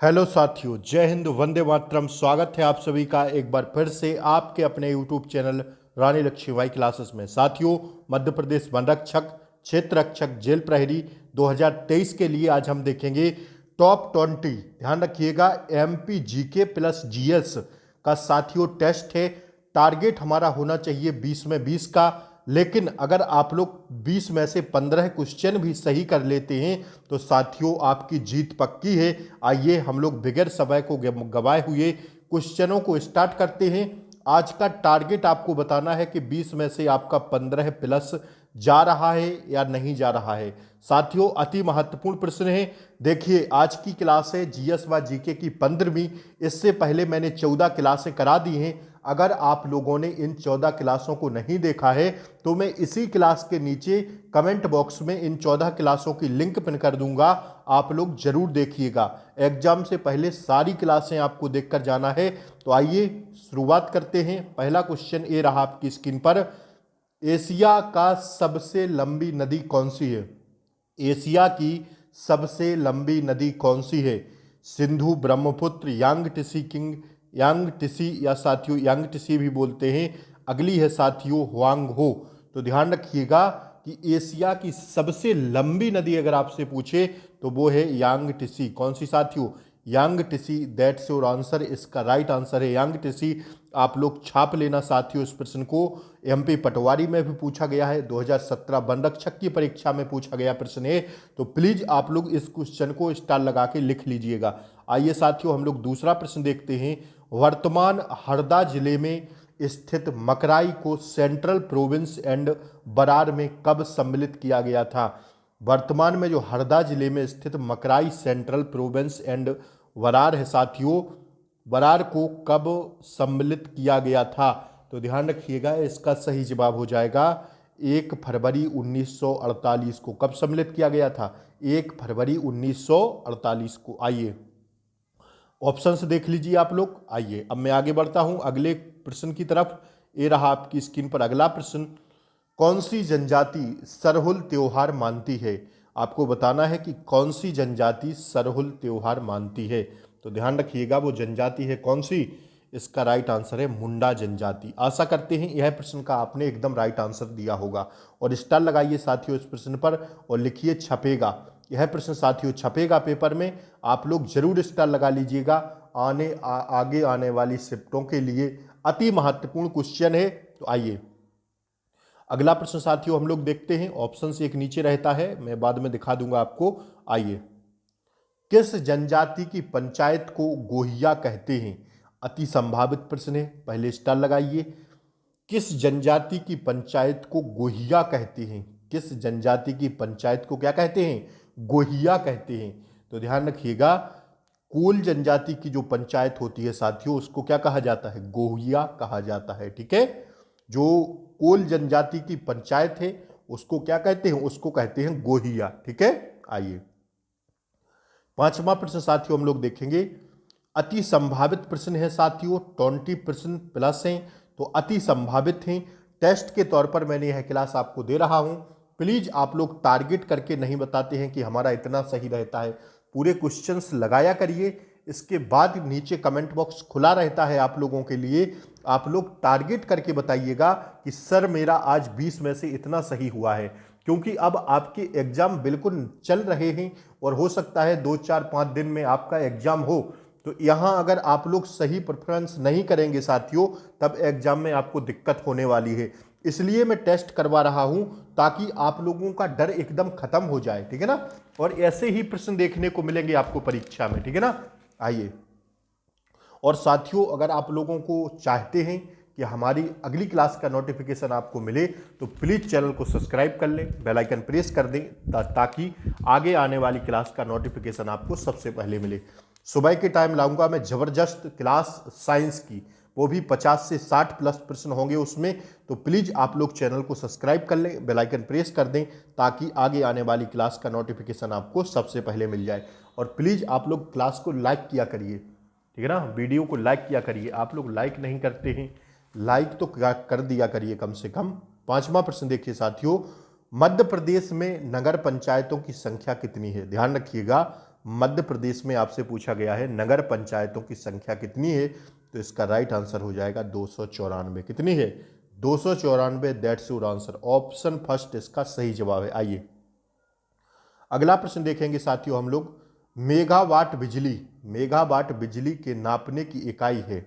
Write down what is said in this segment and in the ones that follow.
Hello साथियों, जय हिंद, वंदे मातरम। स्वागत है आप सभी का एक बार फिर से आपके अपने यूट्यूब चैनल रानी लक्ष्मीबाई क्लासेस में। साथियों, मध्य प्रदेश वन रक्षक क्षेत्र रक्षक जेल प्रहरी 2023 के लिए आज हम देखेंगे टॉप 20। ध्यान रखिएगा, एमपी जीके प्लस जीएस का साथियों टेस्ट है। टारगेट हमारा होना चाहिए 20 में 20 का, लेकिन अगर आप लोग 20 में से 15 क्वेश्चन भी सही कर लेते हैं तो साथियों आपकी जीत पक्की है। आइए हम लोग बगैर समय को गवाए हुए क्वेश्चनों को स्टार्ट करते हैं। आज का टारगेट आपको बताना है कि 20 में से आपका 15 प्लस जा रहा है या नहीं जा रहा है। साथियों, अति महत्वपूर्ण प्रश्न है। देखिए, आज की क्लास है जीएस व जीके की 15वीं। इससे पहले मैंने 14 क्लासें करा दी हैं। अगर आप लोगों ने इन 14 क्लासों को नहीं देखा है तो मैं इसी क्लास के नीचे कमेंट बॉक्स में इन 14 क्लासों की लिंक पिन कर दूंगा, आप लोग जरूर देखिएगा। एग्जाम से पहले सारी क्लासें आपको देखकर जाना है। तो आइए शुरुआत करते हैं। पहला क्वेश्चन ये रहा आपकी स्क्रीन पर। एशिया का सबसे लंबी नदी कौन सी है? एशिया की सबसे लंबी नदी कौन सी है? सिंधु, ब्रह्मपुत्र, यांग टिसी या साथियों यांग टिसी भी बोलते हैं। अगली है साथियों हुआंग हो। तो ध्यान रखिएगा कि एशिया की सबसे लंबी नदी अगर आपसे पूछे तो वो है यांग टिसी। कौन सी साथियों? यांग टिसी। That's your answer. इसका राइट आंसर है यांग टिसी। आप लोग छाप लेना साथियों इस प्रश्न को। एमपी पटवारी में भी पूछा गया है, 2017 वन रक्षक की परीक्षा में पूछा गया प्रश्न है। तो प्लीज आप लोग इस क्वेश्चन को स्टार लगा के लिख लीजिएगा। आइए साथियों हम लोग दूसरा प्रश्न देखते हैं। वर्तमान हरदा जिले में स्थित मकराई को सेंट्रल प्रोविंस एंड बरार में कब सम्मिलित किया गया था? वर्तमान में जो हरदा जिले में स्थित मकराई सेंट्रल प्रोविंस एंड वरार है साथियों, वरार को कब सम्मिलित किया गया था? तो ध्यान रखिएगा, इसका सही जवाब हो जाएगा 1 फरवरी 1948 को। कब सम्मिलित किया गया था? 1 फरवरी 1948 को। आइए ऑप्शंस देख लीजिए आप लोग। आइए अब मैं आगे बढ़ता हूं अगले प्रश्न की तरफ। ये रहा आपकी स्क्रीन पर अगला प्रश्न। कौन सी जनजाति सरहुल त्योहार मानती है? आपको बताना है कि कौन सी जनजाति सरहुल त्योहार मानती है। तो ध्यान रखिएगा वो जनजाति है कौन सी। इसका राइट आंसर है मुंडा जनजाति। आशा करते हैं यह प्रश्न का आपने एकदम राइट आंसर दिया होगा और स्टार लगाइए साथियों इस प्रश्न पर और लिखिए छपेगा। यह प्रश्न साथियों छपेगा पेपर में, आप लोग जरूर स्टार लगा लीजिएगा। आगे आने वाली शिफ्टों के लिए अति महत्वपूर्ण क्वेश्चन है। तो आइए अगला प्रश्न साथियों हम लोग देखते हैं। ऑप्शन से एक नीचे रहता है, मैं बाद में दिखा दूंगा आपको। आइए, किस जनजाति की पंचायत को गोहिया कहते हैं? अति संभावित प्रश्न है, पहले स्टार लगाइए। किस जनजाति की पंचायत को गोहिया कहते हैं? किस जनजाति की पंचायत को क्या कहते हैं? गोहिया कहते हैं। तो ध्यान रखिएगा, कोल जनजाति की जो पंचायत होती है साथियों उसको क्या कहा जाता है? गोहिया कहा जाता है। ठीक है, जो कोल जनजाति की पंचायत है उसको क्या कहते हैं? उसको कहते हैं गोहिया। ठीक है, आइए पांचवा प्रश्न साथियों हम लोग देखेंगे। अति संभावित प्रश्न है साथियों, 20 प्रश्न प्लस हैं तो अति संभावित हैं। टेस्ट के तौर पर मैंने यह क्लास आपको दे रहा हूं। प्लीज आप लोग टारगेट करके नहीं बताते हैं कि हमारा इतना सही रहता है। पूरे क्वेश्चंस लगाया करिए, इसके बाद नीचे कमेंट बॉक्स खुला रहता है आप लोगों के लिए। आप लोग टारगेट करके बताइएगा कि सर मेरा आज 20 में से इतना सही हुआ है, क्योंकि अब आपके एग्जाम बिल्कुल चल रहे हैं और हो सकता है 2 4 5 दिन में आपका एग्जाम हो। तो यहाँ अगर आप लोग सही प्रेफरेंस नहीं करेंगे साथियों तब एग्जाम में आपको दिक्कत होने वाली है। इसलिए मैं टेस्ट करवा रहा हूं ताकि आप लोगों का डर एकदम खत्म हो जाए। ठीक है ना, और ऐसे ही प्रश्न देखने को मिलेंगे आपको परीक्षा में। ठीक है ना, आइए। और साथियों अगर आप लोगों को चाहते हैं कि हमारी अगली क्लास का नोटिफिकेशन आपको मिले तो प्लीज चैनल को सब्सक्राइब कर लें, बेल आइकन प्रेस कर दें ताकि आगे आने वाली क्लास का नोटिफिकेशन आपको सबसे पहले मिले। सुबह के टाइम लाऊंगा मैं जबरदस्त क्लास साइंस की, वो भी 50 से 60 प्लस प्रश्न होंगे उसमें। तो प्लीज आप लोग चैनल को सब्सक्राइब कर लें, बेल आइकन प्रेस कर दें ताकि आगे आने वाली क्लास का नोटिफिकेशन आपको सबसे पहले मिल जाए। और प्लीज आप लोग क्लास को लाइक किया करिए। ठीक है ना, वीडियो को लाइक किया करिए। आप लोग लाइक नहीं करते हैं, लाइक तो कर दिया करिए कम से कम। पांचवा प्रश्न देखिए साथियों, मध्य प्रदेश में नगर पंचायतों की संख्या कितनी है? ध्यान रखिएगा, मध्य प्रदेश में आपसे पूछा गया है नगर पंचायतों की संख्या कितनी है, तो इसका राइट आंसर हो जाएगा 294। कितनी है? 294, that's your answer. Option first इसका सही जवाब है। आइए अगला प्रश्न देखेंगे साथियों हम लोग। मेगावाट बिजली के नापने की इकाई है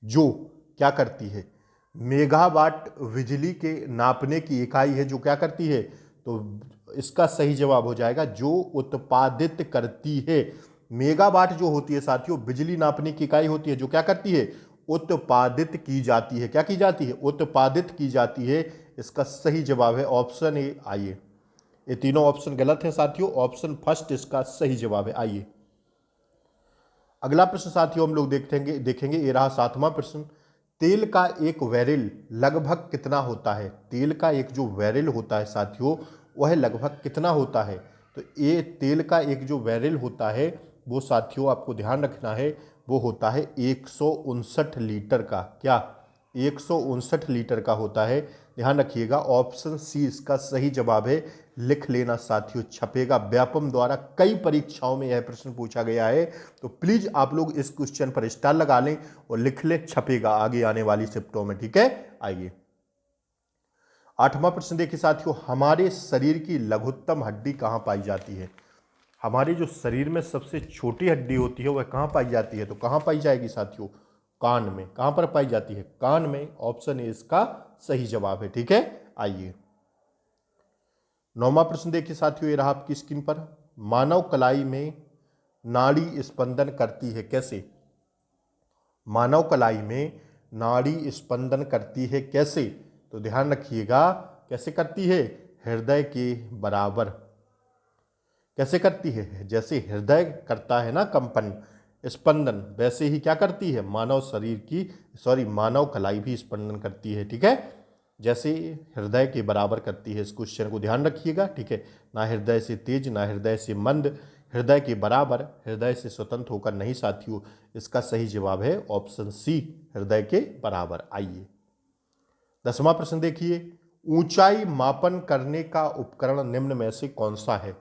जो क्या करती है? मेगावाट बिजली के नापने की इकाई है जो क्या करती है, तो इसका सही जवाब हो जाएगा जो उत्पादित करती है। मेगावाट जो होती है साथियों, बिजली नापने की इकाई होती है जो क्या करती है? उत्पादित की जाती है। क्या की जाती है? उत्पादित की जाती है। इसका सही जवाब है ऑप्शन ए। आइए, ये तीनों ऑप्शन गलत हैं साथियों, ऑप्शन फर्स्ट इसका सही जवाब है। आइए अगला प्रश्न साथियों हम लोग देखेंगे ये रहा 7वां प्रश्न। तेल का एक बैरल लगभग कितना होता है? तेल का एक जो बैरल होता है साथियों, वह लगभग कितना होता है? तो ये तेल का एक जो बैरल होता है वो साथियों आपको ध्यान रखना है, वो होता है 159 लीटर का। क्या? 159 लीटर का होता है। ध्यान रखिएगा, ऑप्शन सी इसका सही जवाब है। लिख लेना साथियों, छपेगा। व्यापम द्वारा कई परीक्षाओं में यह प्रश्न पूछा गया है, तो प्लीज आप लोग इस क्वेश्चन पर स्टार लगा लें और लिख लें, छपेगा आगे आने वाली शिफ्टों में। ठीक है, आइए 8वां प्रश्न देखिए साथियों। हमारे शरीर की लघुत्तम हड्डी कहां पाई जाती है? हमारे जो शरीर में सबसे छोटी हड्डी होती है वह कहां पाई जाती है? तो कहां पाई जाएगी साथियों? कान में। कहां पर पाई जाती है? कान में। ऑप्शन ए इसका सही जवाब है। ठीक है, आइए 9वां प्रश्न देखिए साथियों, ये रहा आपकी स्क्रीन पर। मानव कलाई में नाड़ी स्पंदन करती है कैसे? मानव कलाई में नाड़ी स्पंदन करती है कैसे? तो ध्यान रखिएगा, कैसे करती है? हृदय के बराबर। कैसे करती है? जैसे हृदय करता है ना कंपन, स्पंदन, वैसे ही क्या करती है मानव शरीर की मानव कलाई भी स्पंदन करती है। ठीक है, जैसे हृदय के बराबर करती है। इस क्वेश्चन को ध्यान रखिएगा। ठीक है, ना हृदय से तेज ना हृदय से मंद, हृदय के बराबर, हृदय से स्वतंत्र होकर नहीं साथियों। इसका सही जवाब है ऑप्शन सी, हृदय के बराबर। आइए 10वां प्रश्न देखिए। ऊंचाई मापन करने का उपकरण निम्न में से कौन सा है?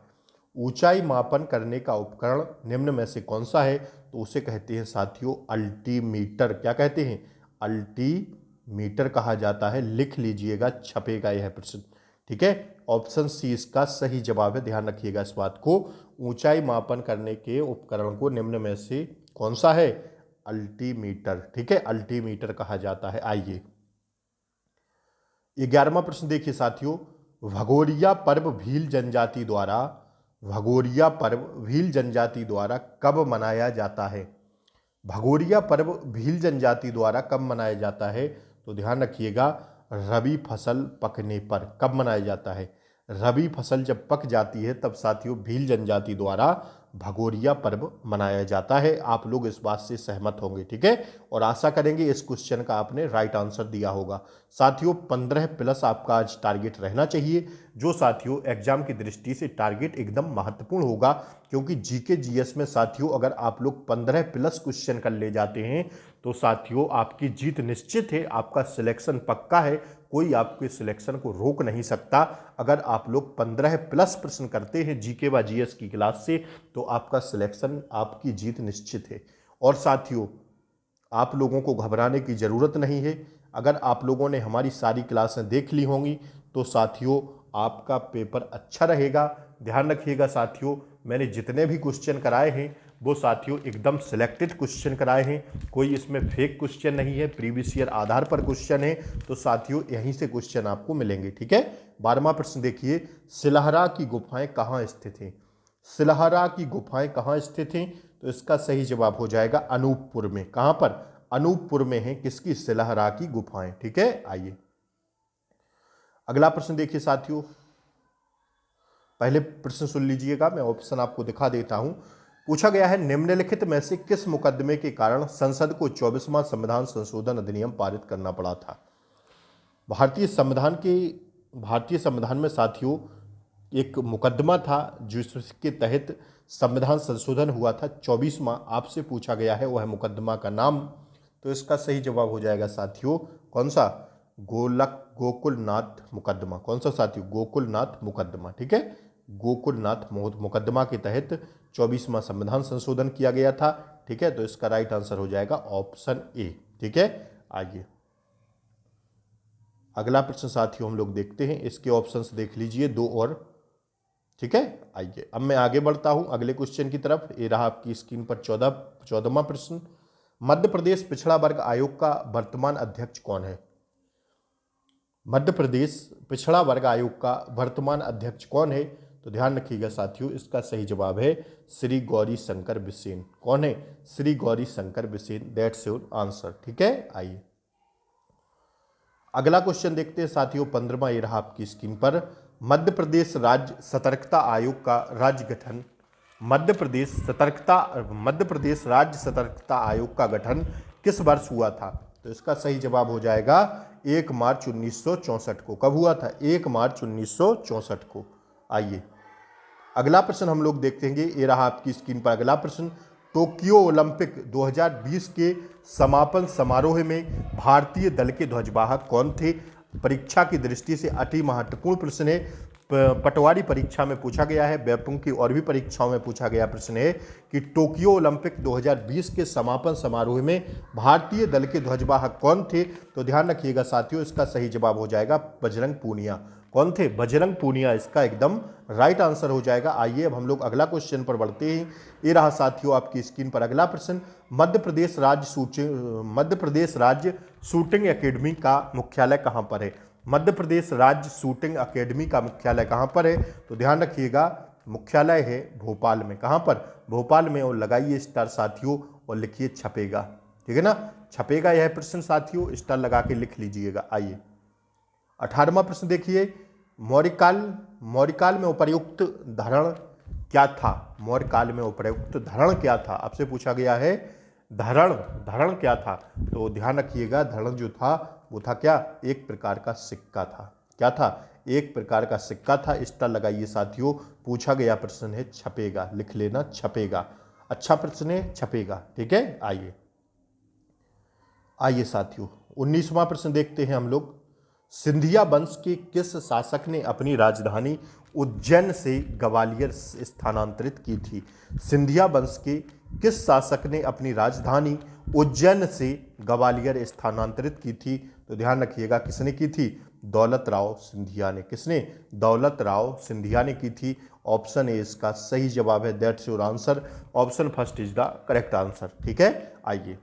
ऊंचाई मापन करने का उपकरण निम्न में से कौन सा है? तो उसे कहते हैं साथियों अल्टीमीटर। क्या कहते हैं? अल्टीमीटर कहा जाता है। लिख लीजिएगा, छपेगा यह प्रश्न। ठीक है, ऑप्शन सी इसका सही जवाब है। ध्यान रखिएगा इस बात को। ऊंचाई मापन करने के उपकरण को निम्न में से कौन सा है? अल्टीमीटर। ठीक है, अल्टीमीटर कहा जाता है। आइए 11वां प्रश्न देखिए साथियों। भगोरिया पर्व भील जनजाति द्वारा कब मनाया जाता है? भगोरिया पर्व भील जनजाति द्वारा कब मनाया जाता है? तो ध्यान रखिएगा, रबी फसल पकने पर। कब मनाया जाता है? रबी फसल जब पक जाती है तब साथियों भील जनजाति द्वारा भगोरिया पर्व मनाया जाता है। आप लोग इस बात से सहमत होंगे। ठीक है, और आशा करेंगे इस क्वेश्चन का आपने राइट आंसर दिया होगा। साथियों 15+ आपका आज टारगेट रहना चाहिए, जो साथियों एग्जाम की दृष्टि से टारगेट एकदम महत्वपूर्ण होगा, क्योंकि जीके जीएस में साथियों अगर आप लोग 15+ क्वेश्चन कर ले जाते हैं तो साथियों आपकी जीत निश्चित है, आपका सिलेक्शन पक्का है। कोई आपके सिलेक्शन को रोक नहीं सकता। अगर आप लोग 15+ प्रश्न करते हैं जीके व जीएस की क्लास से तो आपका सिलेक्शन, आपकी जीत निश्चित है। और साथियों आप लोगों को घबराने की ज़रूरत नहीं है। अगर आप लोगों ने हमारी सारी क्लासें देख ली होंगी तो साथियों आपका पेपर अच्छा रहेगा। ध्यान रखिएगा साथियों, मैंने जितने भी क्वेश्चन कराए हैं वो साथियों एकदम सिलेक्टेड क्वेश्चन कराए हैं। कोई इसमें फेक क्वेश्चन नहीं है, प्रीवियस ईयर आधार पर क्वेश्चन है। तो साथियों यहीं से क्वेश्चन आपको मिलेंगे। ठीक है, 12वां प्रश्न देखिए। सिलहरा की गुफाएं कहाँ स्थित हैं? सिलहरा की गुफाएं कहाँ स्थित हैं? तो इसका सही जवाब हो जाएगा अनूपपुर में। कहां पर? अनूपपुर में है किसकी? सिलहरा की गुफाएं। ठीक है, आइए अगला प्रश्न देखिए साथियों। पहले प्रश्न सुन लीजिएगा, मैं ऑप्शन आपको दिखा देता हूं। पूछा गया है निम्नलिखित में से किस मुकदमे के कारण संसद को 24वां संविधान संशोधन अधिनियम पारित करना पड़ा था? भारतीय संविधान में साथियों एक मुकदमा था जिसके तहत संविधान संशोधन हुआ था 24वां। आपसे पूछा गया है वह मुकदमा का नाम। तो इसका सही जवाब हो जाएगा साथियों कौन सा? गोकुलनाथ मुकदमा। कौन सा साथियों? गोकुलनाथ मुकदमा। ठीक है, गोकुलनाथ मुकदमा के तहत 24वां संविधान संशोधन किया गया था। ठीक है, तो इसका राइट आंसर हो जाएगा ऑप्शन ए। ठीक है, आइए अगला प्रश्न साथियों हम लोग देखते हैं। इसके ऑप्शंस देख लीजिए, 2 और। ठीक है, आइए अब मैं आगे बढ़ता हूं अगले क्वेश्चन की तरफ। ये रहा आपकी स्क्रीन पर 14वां प्रश्न। मध्य प्रदेश पिछड़ा वर्ग आयोग का वर्तमान अध्यक्ष कौन है? मध्य प्रदेश पिछड़ा वर्ग आयोग का वर्तमान अध्यक्ष कौन है? तो ध्यान रखिएगा साथियों, इसका सही जवाब है श्री गौरी शंकर बिसेन। कौन है? Shri Gauri Shankar Bisen. That's your answer. ठीक है, आइए अगला क्वेश्चन देखते हैं साथियों। 15वां ये रहा आपकी स्क्रीन पर। मध्य प्रदेश राज्य सतर्कता आयोग का राज्य गठन, मध्य प्रदेश राज्य सतर्कता आयोग का गठन किस वर्ष हुआ था? तो इसका सही जवाब हो जाएगा 1 मार्च 1964 को। कब हुआ था? 1 मार्च 1964 को। आइए अगला प्रश्न हम लोग देखेंगे। ये रहा आपकी स्क्रीन पर अगला प्रश्न। टोक्यो ओलंपिक 2020 के समापन समारोह में भारतीय दल के ध्वजवाहक कौन थे? परीक्षा की दृष्टि से अति महत्वपूर्ण प्रश्न है। पटवारी परीक्षा में पूछा गया है, बैपुंग की और भी परीक्षाओं में पूछा गया प्रश्न है कि टोक्यो ओलंपिक 2020 के समापन समारोह में भारतीय दल के ध्वजवाहक कौन थे? तो ध्यान रखिएगा साथियों, इसका सही जवाब हो जाएगा बजरंग पूनिया। कौन थे? बजरंग पूनिया इसका एकदम राइट आंसर हो जाएगा। आइए अब हम लोग अगला क्वेश्चन पर बढ़ते हैं। ये रहा साथियों आपकी स्क्रीन पर अगला प्रश्न। मध्य प्रदेश राज्य शूटिंग एकेडमी का मुख्यालय कहाँ पर है? मध्य प्रदेश राज्य शूटिंग एकेडमी का मुख्यालय कहाँ पर है? तो ध्यान रखिएगा, मुख्यालय है भोपाल में। कहाँ पर? भोपाल में। और लगाइए स्टार साथियों और लिखिए छपेगा। ठीक है ना, छपेगा यह प्रश्न साथियों, स्टार लगा के लिख लीजिएगा। आइए 18वां प्रश्न देखिए। मौर्यकाल में उपर्युक्त धरण क्या था? मौर्यकाल में उपर्युक्त धरण क्या था? आपसे पूछा गया है धरण क्या था? तो ध्यान रखिएगा, धरण जो था वो था क्या? एक प्रकार का सिक्का था। क्या था? एक प्रकार का सिक्का था। स्टार लगाइए साथियों, पूछा गया प्रश्न है छपेगा, लिख लेना छपेगा। अच्छा प्रश्न है, छपेगा। ठीक है, आइए साथियों 19वां प्रश्न देखते हैं हम लोग। सिंधिया वंश के किस शासक ने अपनी राजधानी उज्जैन से ग्वालियर स्थानांतरित की थी? सिंधिया वंश के किस शासक ने अपनी राजधानी उज्जैन से ग्वालियर स्थानांतरित की थी? तो ध्यान रखिएगा, किसने की थी? दौलत राव सिंधिया ने। किसने? दौलत राव सिंधिया ने की थी। ऑप्शन ए इसका सही जवाब है। That's your answer. Option first is the correct answer. ठीक है, आइए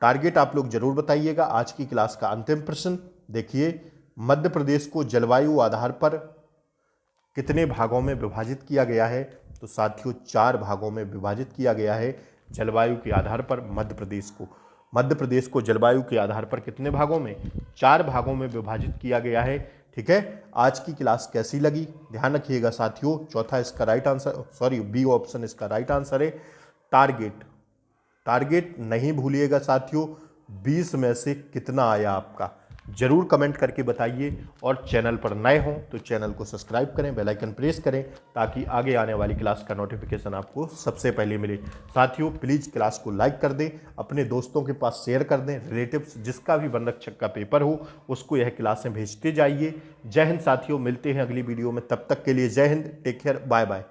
टारगेट आप लोग जरूर बताइएगा। आज की क्लास का अंतिम प्रश्न देखिए। मध्य प्रदेश को जलवायु आधार पर कितने भागों में विभाजित किया गया है? तो साथियों 4 भागों में विभाजित किया गया है जलवायु के आधार पर मध्य प्रदेश को जलवायु के आधार पर कितने भागों में? 4 भागों में विभाजित किया गया है। ठीक है, आज की क्लास कैसी लगी ध्यान रखिएगा साथियों। चौथा इसका राइट आंसर, बी ऑप्शन इसका राइट आंसर है। टारगेट नहीं भूलिएगा साथियों, 20 में से कितना आया आपका जरूर कमेंट करके बताइए। और चैनल पर नए हों तो चैनल को सब्सक्राइब करें, बेल आइकन प्रेस करें ताकि आगे आने वाली क्लास का नोटिफिकेशन आपको सबसे पहले मिले। साथियों प्लीज़ क्लास को लाइक कर दें, अपने दोस्तों के पास शेयर कर दें। रिलेटिव्स जिसका भी वन रक्षक का पेपर हो उसको यह क्लासें भेजते जाइए। जय हिंद साथियों, मिलते हैं अगली वीडियो में। तब तक के लिए जय हिंद, टेक केयर, बाय बाय।